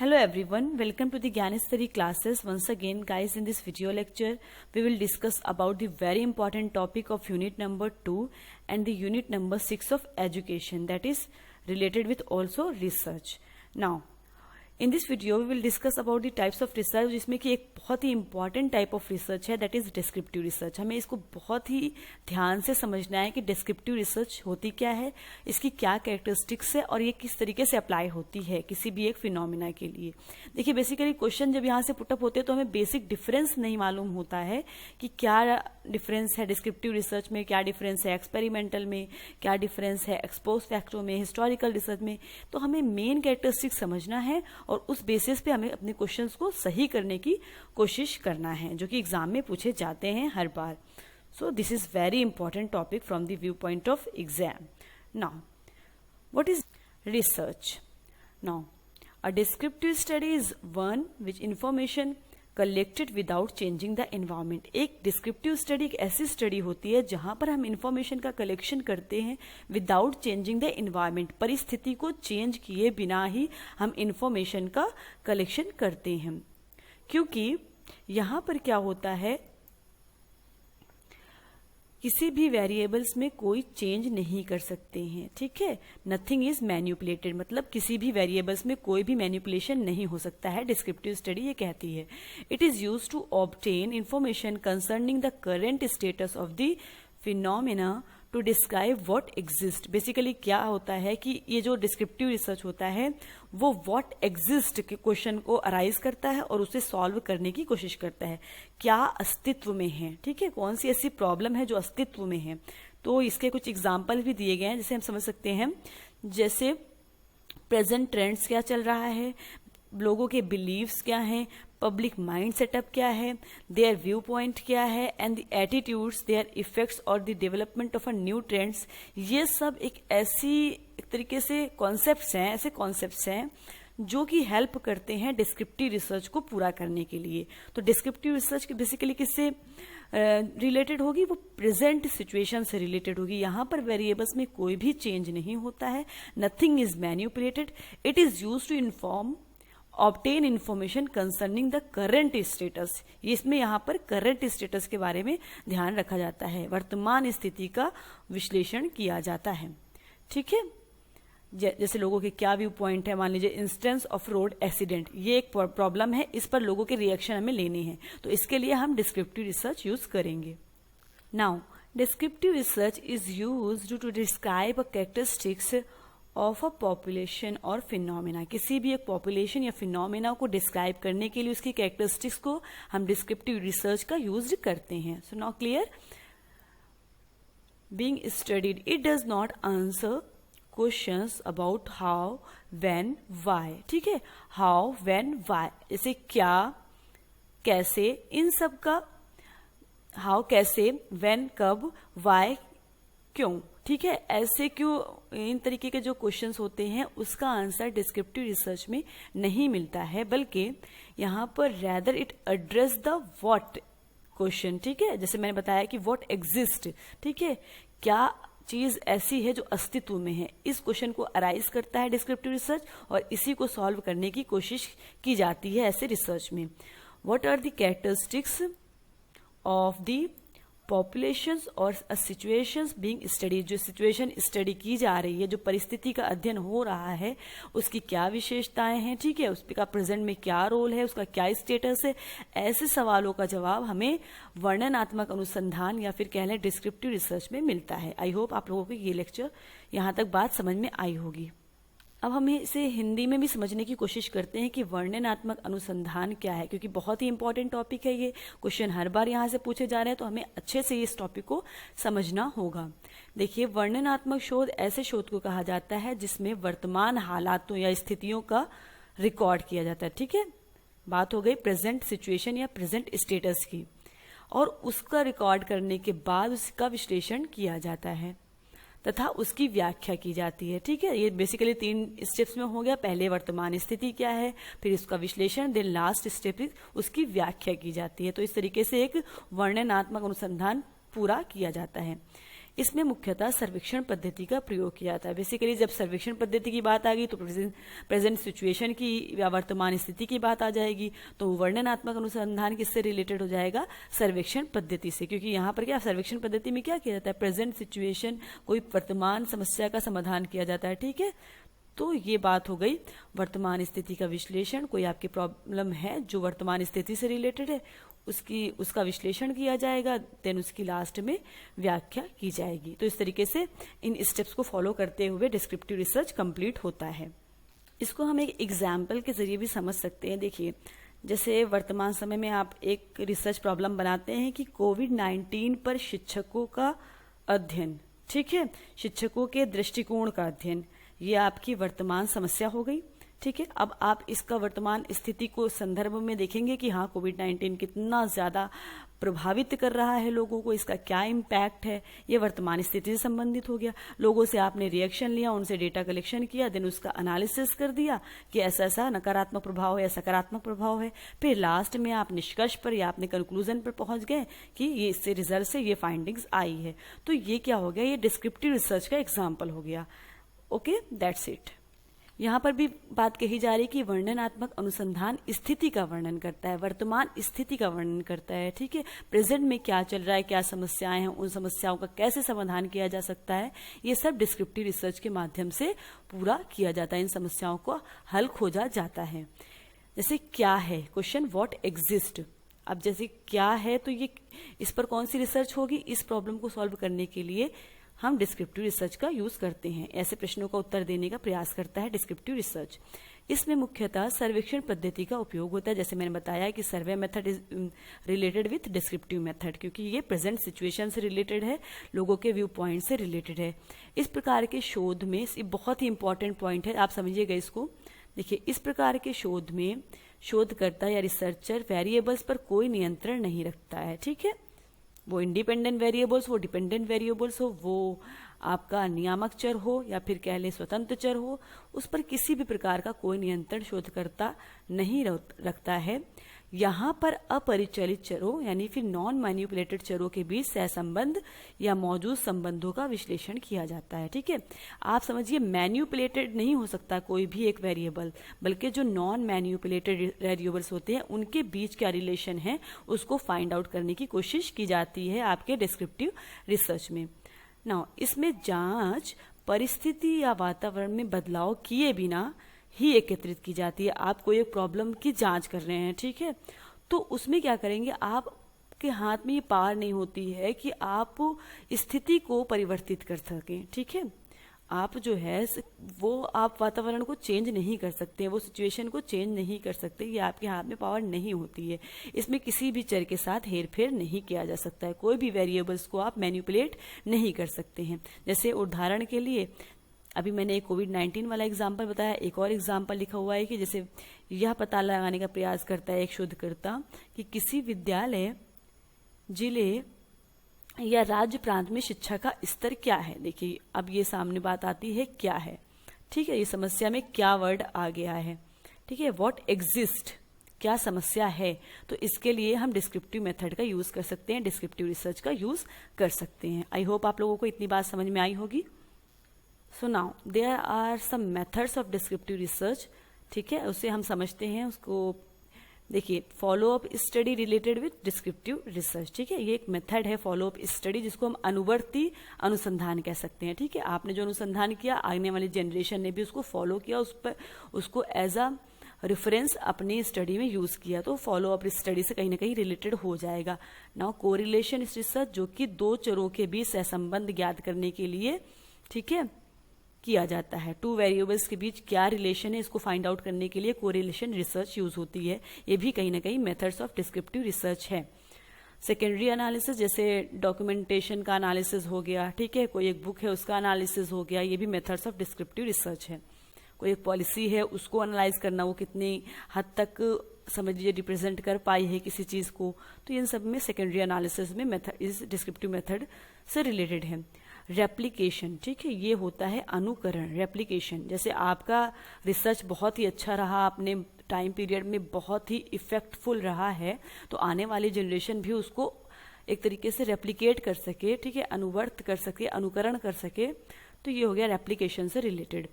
Hello everyone, welcome to the Gyanestari classes. Once again guys, in this video lecture we will discuss about the very important topic of unit number 2 and the unit number 6 of education, that is related with also research. Now in this video we will discuss about the types of research, जिसमें कि एक बहुत ही important type of research है, that is descriptive research. हमें इसको बहुत ही ध्यान से समझना है कि descriptive research होती क्या है, इसकी क्या characteristics है और ये किस तरीके से अप्लाई होती है किसी भी एक फिनोमिना के लिए. देखिए बेसिकली क्वेश्चन जब यहाँ से पुटअप होते हैं तो हमें बेसिक डिफरेंस नहीं मालूम होता है कि क्या डिफरेंस है डिस्क्रिप्टिव रिसर्च में, क्या डिफरेंस है एक्सपेरिमेंटल में, क्या डिफरेंस है एक्सपोज फैक्टरों में, हिस्टोरिकल रिसर्च में. तो हमें मेन कैरेक्टरिस्टिक्स समझना है और उस बेसिस पे हमें अपने क्वेश्चंस को सही करने की कोशिश करना है, जो कि एग्जाम में पूछे जाते हैं हर बार. So this is very important topic from the view point of exam. Now what is research? Now a descriptive study is one which information collected without changing the environment. एक डिस्क्रिप्टिव स्टडी एक ऐसी study होती है जहां पर हम information का collection करते हैं विदाउट चेंजिंग द एनवायरनमेंट. परिस्थिति को चेंज किए बिना ही हम इंफॉर्मेशन का कलेक्शन करते हैं, क्योंकि यहां पर क्या होता है, किसी भी वेरिएबल्स में कोई चेंज नहीं कर सकते हैं. ठीक है, नथिंग इज मैन्युपुलेटेड, मतलब किसी भी वेरिएबल्स में कोई भी मैन्युपुलेशन नहीं हो सकता है. डिस्क्रिप्टिव स्टडी ये कहती है it is used to obtain information concerning the current status of the phenomena to describe what exist. Basically क्या होता है कि ये जो डिस्क्रिप्टिव रिसर्च होता है वो व्हाट एग्जिस्ट के क्वेश्चन को अराइज करता है और उसे सॉल्व करने की कोशिश करता है. क्या अस्तित्व में है, ठीक है, कौन सी ऐसी प्रॉब्लम है जो अस्तित्व में है. तो इसके कुछ एग्जाम्पल भी दिए गए हैं जिसे हम समझ सकते हैं, जैसे प्रेजेंट ट्रेंड्स क्या चल रहा है, लोगों के बिलीव्स क्या हैं, पब्लिक माइंड सेटअप क्या है, देयर व्यू पॉइंट क्या है, and the attitudes, their effects और the development of a new trends. ये सब एक तरीके से कॉन्सेप्ट्स हैं, ऐसे कॉन्सेप्ट्स हैं जो कि हेल्प करते हैं डिस्क्रिप्टिव रिसर्च को पूरा करने के लिए. तो डिस्क्रिप्टिव रिसर्च बेसिकली किससे रिलेटेड होगी, वो प्रेजेंट सिचुएशन से रिलेटेड होगी. यहाँ पर वेरिएबल्स में कोई भी चेंज नहीं होता है, nothing is manipulated, it is used to inform obtain information concerning the current status. इसमें यहाँ पर करंट स्टेटस के बारे में ध्यान रखा जाता है, वर्तमान स्थिति का विश्लेषण किया जाता है. ठीक है, जैसे लोगों के क्या व्यू पॉइंट है, मान लीजिए इंस्टेंस ऑफ रोड एक्सीडेंट, ये एक प्रॉब्लम है, इस पर लोगों के रिएक्शन हमें लेने हैं, तो इसके लिए हम डिस्क्रिप्टिव रिसर्च यूज करेंगे. Now descriptive research is used to describe a characteristics of a population और फिनोमेना. किसी भी एक पॉपुलेशन या फिनोमेना को डिस्क्राइब करने के लिए उसकी कैरेक्टरिस्टिक्स को हम डिस्क्रिप्टिव रिसर्च का यूज करते हैं. So now clear. Being studied, it does not answer questions about how, when, why. ठीक है, हाउ, व्हेन, व्हाई, जैसे क्या, कैसे, इन सब का हाउ कैसे, व्हेन कब, व्हाई क्यों. ठीक है, ऐसे क्यों, इन तरीके के जो क्वेश्चंस होते हैं उसका आंसर डिस्क्रिप्टिव रिसर्च में नहीं मिलता है, बल्कि यहाँ पर rather it address the what question. ठीक है, जैसे मैंने बताया कि व्हाट एग्जिस्ट, ठीक है, क्या चीज ऐसी है जो अस्तित्व में है, इस क्वेश्चन को अराइज करता है डिस्क्रिप्टिव रिसर्च और इसी को सॉल्व करने की कोशिश की जाती है ऐसे रिसर्च में. What are the characteristics of the populations और सिचुएशंस बीइंग स्टडी. जो सिचुएशन स्टडी की जा रही है, जो परिस्थिति का अध्ययन हो रहा है, उसकी क्या विशेषताएं हैं, ठीक है, उसका प्रेजेंट में क्या रोल है, उसका क्या स्टेटस है. ऐसे सवालों का जवाब हमें वर्णनात्मक अनुसंधान या फिर कह लें डिस्क्रिप्टिव रिसर्च में मिलता है. आई होप आप लोगों को ये लेक्चर यहाँ तक बात समझ में आई होगी. अब हम इसे हिंदी में भी समझने की कोशिश करते हैं कि वर्णनात्मक अनुसंधान क्या है, क्योंकि बहुत ही इंपॉर्टेंट टॉपिक है ये. क्वेश्चन हर बार यहाँ से पूछे जा रहे हैं, तो हमें अच्छे से इस टॉपिक को समझना होगा. देखिए, वर्णनात्मक शोध ऐसे शोध को कहा जाता है जिसमें वर्तमान हालातों या स्थितियों का रिकॉर्ड किया जाता है. ठीक है, बात हो गई प्रेजेंट सिचुएशन या प्रेजेंट स्टेटस की, और उसका रिकॉर्ड करने के बाद उसका विश्लेषण किया जाता है तथा उसकी व्याख्या की जाती है. ठीक है, ये बेसिकली 3 स्टेप्स में हो गया. पहले वर्तमान स्थिति क्या है, फिर उसका विश्लेषण, देन लास्ट स्टेप उसकी व्याख्या की जाती है. तो इस तरीके से एक वर्णनात्मक अनुसंधान पूरा किया जाता है. इसमें मुख्यतः सर्वेक्षण पद्धति का प्रयोग किया जाता है। बेसिकली जब सर्वेक्षण पद्धति की बात आ गई तो प्रेजेंट सिचुएशन की या वर्तमान स्थिति की बात आ जाएगी, तो वर्णनात्मक अनुसंधान किससे रिलेटेड हो जाएगा? सर्वेक्षण पद्धति से, क्योंकि यहाँ पर क्या सर्वेक्षण पद्धति में क्या किया जाता है? प्रेजेंट सिचुएशन, कोई वर्तमान समस्या का समाधान किया जाता है। ठीक है, तो ये बात हो गई वर्तमान स्थिति का विश्लेषण। कोई आपकी प्रॉब्लम है जो वर्तमान स्थिति से रिलेटेड है, उसका विश्लेषण किया जाएगा, देन उसकी लास्ट में व्याख्या की जाएगी। तो इस तरीके से इन स्टेप्स को फॉलो करते हुए डिस्क्रिप्टिव रिसर्च कंप्लीट होता है। इसको हम एक एग्जाम्पल के जरिए भी समझ सकते हैं। देखिए, जैसे वर्तमान समय में आप एक रिसर्च प्रॉब्लम बनाते हैं कि कोविड-19 पर शिक्षकों का अध्ययन, ठीक है, शिक्षकों के दृष्टिकोण का अध्ययन, ये आपकी वर्तमान समस्या हो गई। ठीक है, अब आप इसका वर्तमान स्थिति को संदर्भ में देखेंगे कि हाँ कोविड-19 कितना ज्यादा प्रभावित कर रहा है लोगों को, इसका क्या इम्पैक्ट है, ये वर्तमान स्थिति से संबंधित हो गया। लोगों से आपने रिएक्शन लिया, उनसे डेटा कलेक्शन किया, देन उसका एनालिसिस कर दिया कि ऐसा ऐसा नकारात्मक प्रभाव है या सकारात्मक प्रभाव है, फिर लास्ट में आप निष्कर्ष पर या आपने कंक्लूजन पर पहुंच गए कि ये इससे रिजल्ट से ये फाइंडिंग्स आई है। तो ये क्या हो गया? ये डिस्क्रिप्टिव रिसर्च का एग्जाम्पल हो गया। Okay, that's it. यहाँ पर भी बात कही जा रही है कि वर्णनात्मक अनुसंधान स्थिति का वर्णन करता है, वर्तमान स्थिति का वर्णन करता है। ठीक है, प्रेजेंट में क्या चल रहा है, क्या समस्याएं हैं, उन समस्याओं का कैसे समाधान किया जा सकता है, ये सब डिस्क्रिप्टिव रिसर्च के माध्यम से पूरा किया जाता है। इन समस्याओं को हल खोजा जाता है। जैसे क्या है, क्वेश्चन व्हाट एग्जिस्ट। अब जैसे क्या है तो ये इस पर कौन सी रिसर्च होगी? इस प्रॉब्लम को सॉल्व करने के लिए हम डिस्क्रिप्टिव रिसर्च का यूज करते हैं। ऐसे प्रश्नों का उत्तर देने का प्रयास करता है डिस्क्रिप्टिव रिसर्च। इसमें मुख्यतः सर्वेक्षण पद्धति का उपयोग होता है। जैसे मैंने बताया कि survey method is related with descriptive method, क्योंकि ये प्रेजेंट सिचुएशन से रिलेटेड है, लोगों के व्यू पॉइंट से रिलेटेड है। इस प्रकार के शोध में ये बहुत ही इंपॉर्टेंट पॉइंट है, आप समझिएगा इसको। देखिए, इस प्रकार के शोध में शोधकर्ता या रिसर्चर वेरिएबल्स पर कोई नियंत्रण नहीं रखता है। ठीक है, वो इंडिपेंडेंट वेरिएबल्स हो, डिपेंडेंट वेरिएबल्स हो, वो आपका नियामक चर हो या फिर कह ले स्वतंत्र चर हो, उस पर किसी भी प्रकार का कोई नियंत्रण शोधकर्ता नहीं रखता है। यहाँ पर अपरिचलित चरों यानी फिर नॉन मैनिपुलेटेड चरों के बीच सहसंबंध या मौजूद संबंधों का विश्लेषण किया जाता है। ठीक है, आप समझिए मैनिपुलेटेड नहीं हो सकता कोई भी एक वेरिएबल, बल्कि जो नॉन मैनिपुलेटेड वेरिएबल्स होते हैं उनके बीच क्या रिलेशन है उसको फाइंड आउट करने की कोशिश की जाती है आपके डिस्क्रिप्टिव रिसर्च में। नाउ इसमें जांच परिस्थिति या वातावरण में बदलाव किए बिना ही एकत्रित की जाती है। आप कोई एक प्रॉब्लम की जांच कर रहे हैं, ठीक है, तो उसमें क्या करेंगे, आपके हाथ में ये पावर नहीं होती है कि आप स्थिति को परिवर्तित कर सकें। ठीक है, आप जो है वो आप वातावरण को चेंज नहीं कर सकते, वो सिचुएशन को चेंज नहीं कर सकते, ये आपके हाथ में पावर नहीं होती है। इसमें किसी भी चर के साथ हेरफेर नहीं किया जा सकता है, कोई भी वेरिएबल्स को आप मैनिपुलेट नहीं कर सकते हैं। जैसे उदाहरण के लिए अभी मैंने एक कोविड-19 वाला एग्जाम्पल बताया, एक और एग्जाम्पल लिखा हुआ है कि जैसे यह पता लगाने का प्रयास करता है एक शोधकर्ता कि किसी विद्यालय, जिले या राज्य प्रांत में शिक्षा का स्तर क्या है। देखिए, अब ये सामने बात आती है क्या है। ठीक है, ये समस्या में क्या वर्ड आ गया है। ठीक है, व्हाट एग्जिस्ट, क्या समस्या है, तो इसके लिए हम डिस्क्रिप्टिव मेथड का यूज कर सकते हैं, डिस्क्रिप्टिव रिसर्च का यूज कर सकते हैं। आई होप आप लोगों को इतनी बात समझ में आई होगी। So now there are some methods of descriptive research. ठीक है, उसे हम समझते हैं। उसको देखिए, follow up study related with descriptive research. ठीक है, ये एक मेथड है फॉलो अप स्टडी, जिसको हम अनुवर्ती अनुसंधान कह सकते हैं। ठीक है, आपने जो अनुसंधान किया, आने वाली जनरेशन ने भी उसको फॉलो किया, उस पर उसको एज अ रेफरेंस अपनी स्टडी में यूज किया, तो फॉलो अप स्टडी से कहीं ना कहीं रिलेटेड हो जाएगा। नाउ कोरिलेशन रिसर्च, जो कि दो चरों के बीच सहसंबंध ज्ञात करने के लिए, ठीक है, किया जाता है। टू वेरिएबल्स के बीच क्या रिलेशन है इसको फाइंड आउट करने के लिए कोरिलेशन रिसर्च यूज होती है। ये भी कहीं ना कहीं मेथड्स ऑफ डिस्क्रिप्टिव रिसर्च है। सेकेंडरी एनालिसिस, जैसे डॉक्यूमेंटेशन का एनालिसिस हो गया, ठीक है, कोई एक बुक है उसका एनालिसिस हो गया, ये भी मेथड्स ऑफ डिस्क्रिप्टिव रिसर्च है। कोई एक पॉलिसी है उसको एनालाइज करना, वो कितनी हद तक समझ लीजिए रिप्रेजेंट कर पाई है किसी चीज को, तो इन सब में सेकेंडरी एनालिसिस में मेथड इस डिस्क्रिप्टिव मेथड से रिलेटेड है। रेप्लिकेशन, ठीक है, ये होता है अनुकरण, रेप्लिकेशन। जैसे आपका रिसर्च बहुत ही अच्छा रहा, आपने टाइम पीरियड में बहुत ही इफेक्टफुल रहा है, तो आने वाली जनरेशन भी उसको एक तरीके से रेप्लिकेट कर सके, ठीक है, अनुवर्त कर सके, अनुकरण कर सके, तो ये हो गया रेप्लिकेशन से related.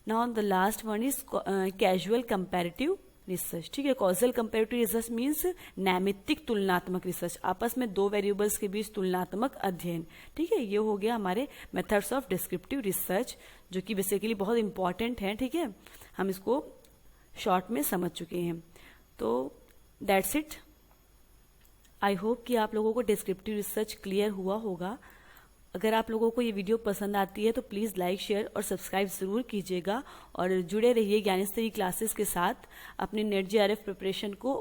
Now the last one is casual comparative research, ठीक है। कॉजल कंपैरेटिव रिसर्च मीन्स नैमित्तिक तुलनात्मक रिसर्च, आपस में दो वेरिएबल्स के बीच तुलनात्मक अध्ययन, ठीक है। ये हो गया हमारे मेथड्स ऑफ डिस्क्रिप्टिव रिसर्च, जो कि बेसिकली बहुत इंपॉर्टेंट है, ठीक है। हम इसको शॉर्ट में समझ चुके हैं। तो दैट्स इट। आई होप कि आप लोगों को डिस्क्रिप्टिव रिसर्च क्लियर हुआ होगा। अगर आप लोगों को ये वीडियो पसंद आती है तो प्लीज़ लाइक, शेयर और सब्सक्राइब ज़रूर कीजिएगा और जुड़े रहिए ज्ञानेश्वरी क्लासेस के साथ अपने नेट जेआरएफ प्रिपरेशन को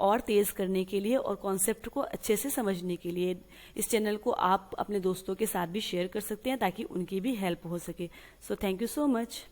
और तेज़ करने के लिए और कॉन्सेप्ट को अच्छे से समझने के लिए। इस चैनल को आप अपने दोस्तों के साथ भी शेयर कर सकते हैं ताकि उनकी भी हेल्प हो सके। So thank you so much.